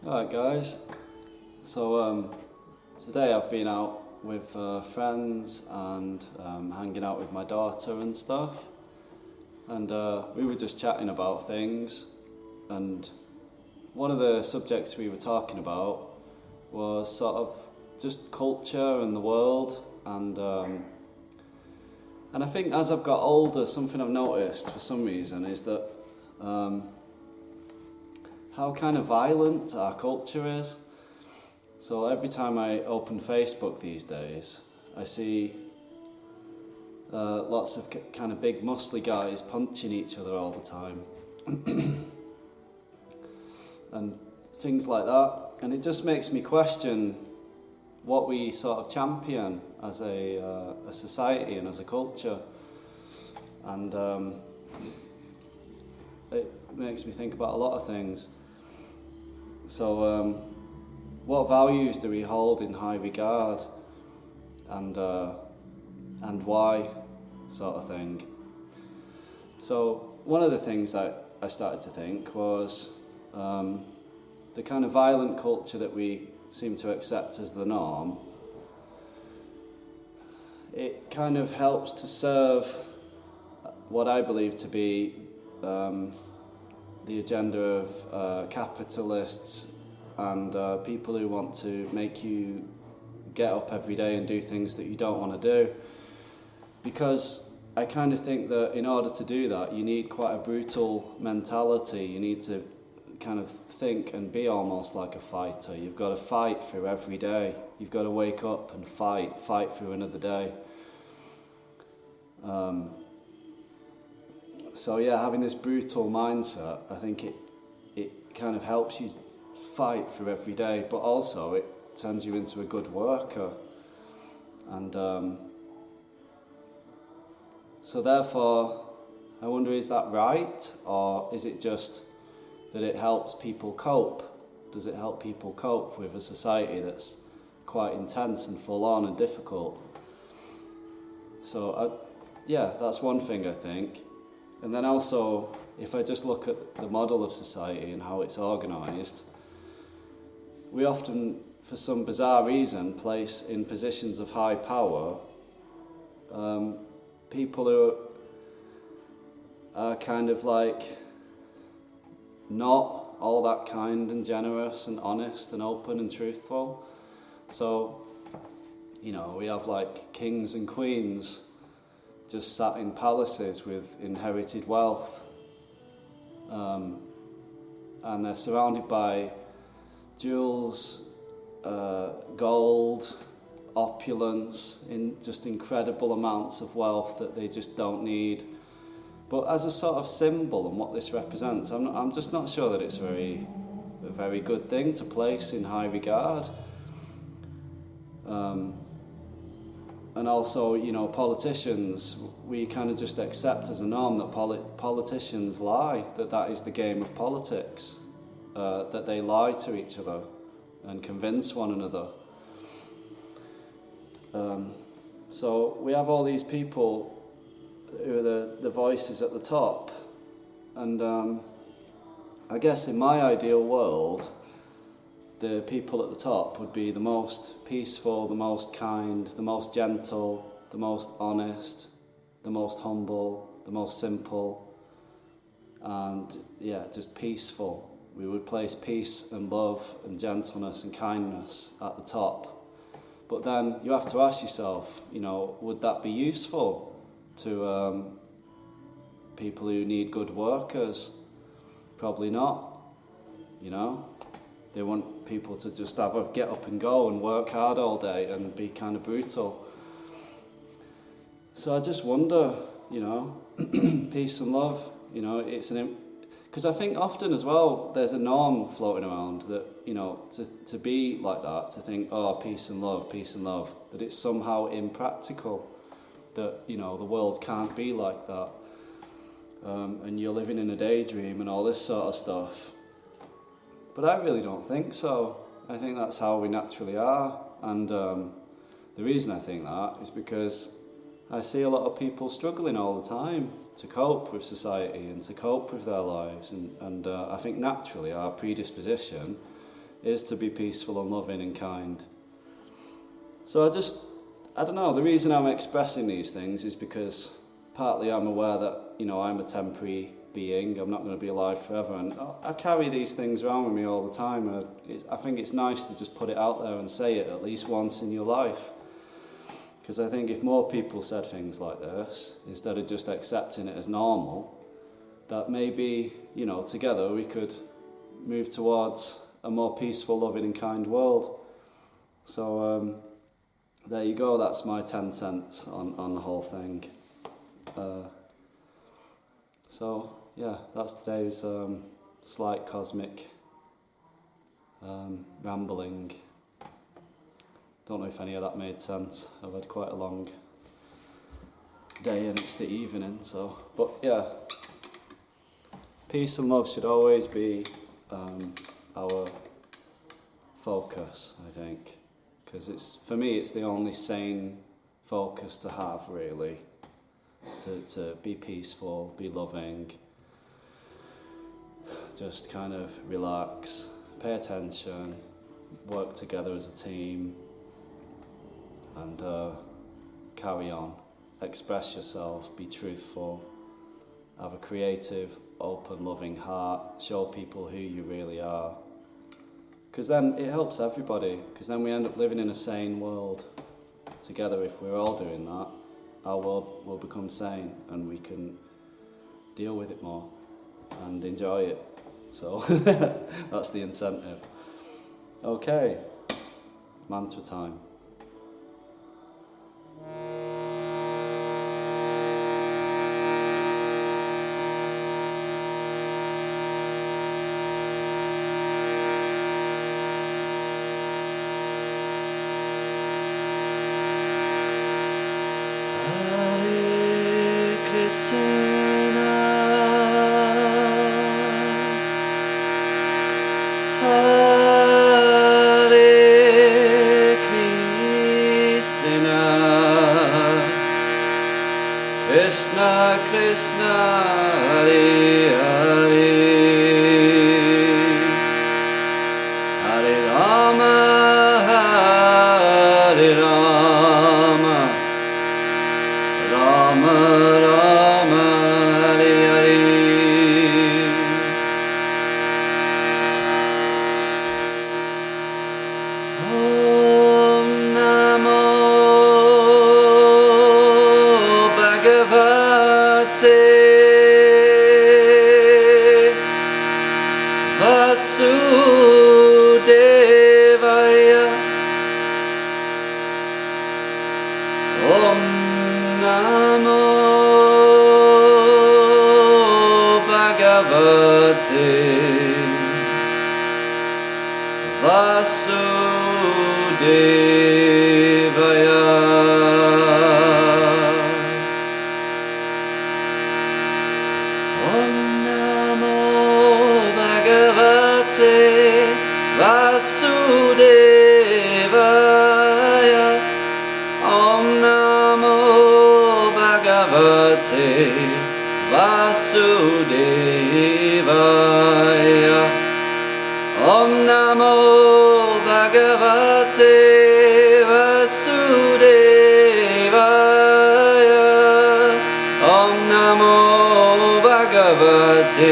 Alright guys, so today I've been out with friends and hanging out with my daughter and stuff, and we were just chatting about things, and one of the subjects we were talking about was sort of just culture and the world, and I think as I've got older, something I've noticed for some reason is that how kind of violent our culture is. So every time I open Facebook these days, I see lots of kind of big muscly guys punching each other all the time and things like that, and it just makes me question what we sort of champion as a society and as a culture, and it makes me think about a lot of things. So what values do we hold in high regard, and why, sort of thing. So one of the things that I started to think was the kind of violent culture that we seem to accept as the norm. It kind of helps to serve what I believe to be the agenda of capitalists and people who want to make you get up every day and do things that you don't want to do. Because I kind of think that in order to do that, you need quite a brutal mentality. You need to kind of think and be almost like a fighter. You've got to fight through every day. You've got to wake up and fight through another day. So yeah, having this brutal mindset, I think it kind of helps you fight through every day, but also it turns you into a good worker. And so therefore, I wonder, is that right? Or is it just that it helps people cope? Does it help people cope with a society that's quite intense and full on and difficult? So yeah, that's one thing I think. And then also, if I just look at the model of society and how it's organised, we often, for some bizarre reason, place in positions of high power people who are kind of like not all that kind and generous and honest and open and truthful. So, you know, we have like kings and queens just sat in palaces with inherited wealth, and they're surrounded by jewels, gold, opulence, in just incredible amounts of wealth that they just don't need. But as a sort of symbol and what this represents, I'm just not sure that it's a very good thing to place in high regard. And also, you know, politicians, we kind of just accept as a norm that politicians lie, that is the game of politics, that they lie to each other and convince one another. So we have all these people who are the voices at the top, and I guess in my ideal world, the people at the top would be the most peaceful, the most kind, the most gentle, the most honest, the most humble, the most simple, and yeah, just peaceful. We would place peace and love and gentleness and kindness at the top. But then you have to ask yourself, you know, would that be useful to people who need good workers? Probably not, you know. They want people to just get up and go and work hard all day and be kind of brutal. So I just wonder, you know, peace and love, you know, because I think often as well there's a norm floating around that, you know, to be like that, to think, oh, peace and love, that it's somehow impractical, that, you know, the world can't be like that, and you're living in a daydream and all this sort of stuff. But I really don't think so. I think that's how we naturally are, and the reason I think that is because I see a lot of people struggling all the time to cope with society and to cope with their lives, and I think naturally our predisposition is to be peaceful and loving and kind. So I don't know, the reason I'm expressing these things is because partly I'm aware that, I'm a temporary being, I'm not going to be alive forever, and I carry these things around with me all the time, and I think it's nice to just put it out there and say it at least once in your life. Because I think if more people said things like this, instead of just accepting it as normal, that maybe, together we could move towards a more peaceful, loving and kind world. So there you go, that's my 10 cents on the whole thing. So yeah, that's today's slight cosmic rambling. Don't know if any of that made sense. I've had quite a long day and it's the evening, but yeah, peace and love should always be our focus, I think, because for me it's the only sane focus to have, really, to be peaceful, be loving, just kind of relax, pay attention, work together as a team, and carry on, express yourself, be truthful, have a creative, open, loving heart, show people who you really are. Because then it helps everybody, because then we end up living in a sane world together. If we're all doing that, our world will become sane and we can deal with it more and enjoy it. So that's the incentive. Okay, mantra time. Krishna Krishna Hare Hare Hare Rama Hare Rama Rama Rama Hare Hare. Om Namo Vasudevaya. Om Namo Bhagavate Vasudevaya. Om Namo Bhagavate Vasudevaya. Om Namo Bhagavate Vasudevaya. Om Namo Bhagavate Vasudevaya. Om Namo Bhagavate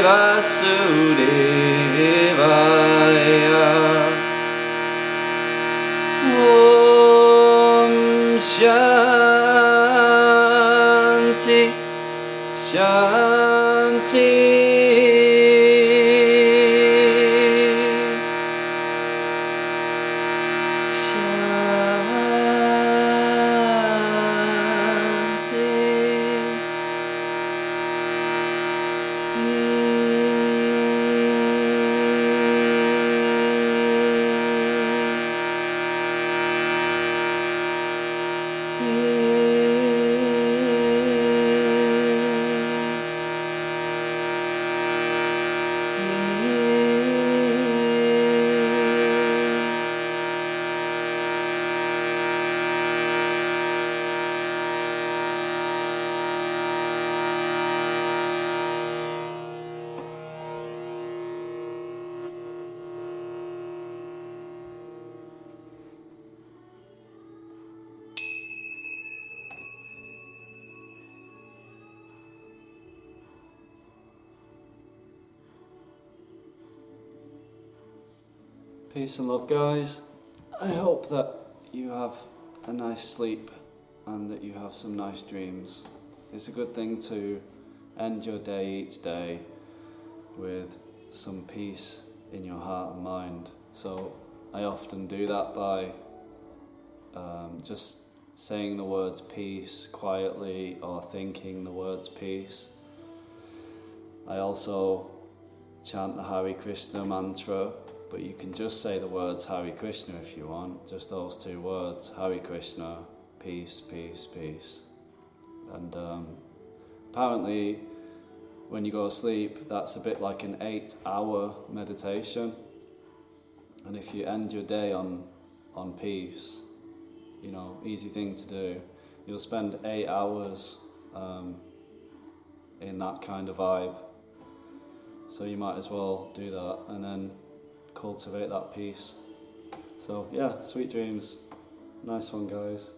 Vasudevaya. Om Shanti Shanti. Peace and love, guys. I hope that you have a nice sleep and that you have some nice dreams. It's a good thing to end your day each day with some peace in your heart and mind. So I often do that by just saying the words peace quietly or thinking the words peace. I also chant the Hare Krishna mantra, but you can just say the words Hare Krishna if you want, just those two words, Hare Krishna, peace, peace, peace. And apparently when you go to sleep, that's a bit like an 8-hour meditation. And if you end your day on peace, you know, easy thing to do, you'll spend 8 hours in that kind of vibe. So you might as well do that and then cultivate that peace. So yeah, sweet dreams. Nice one, guys.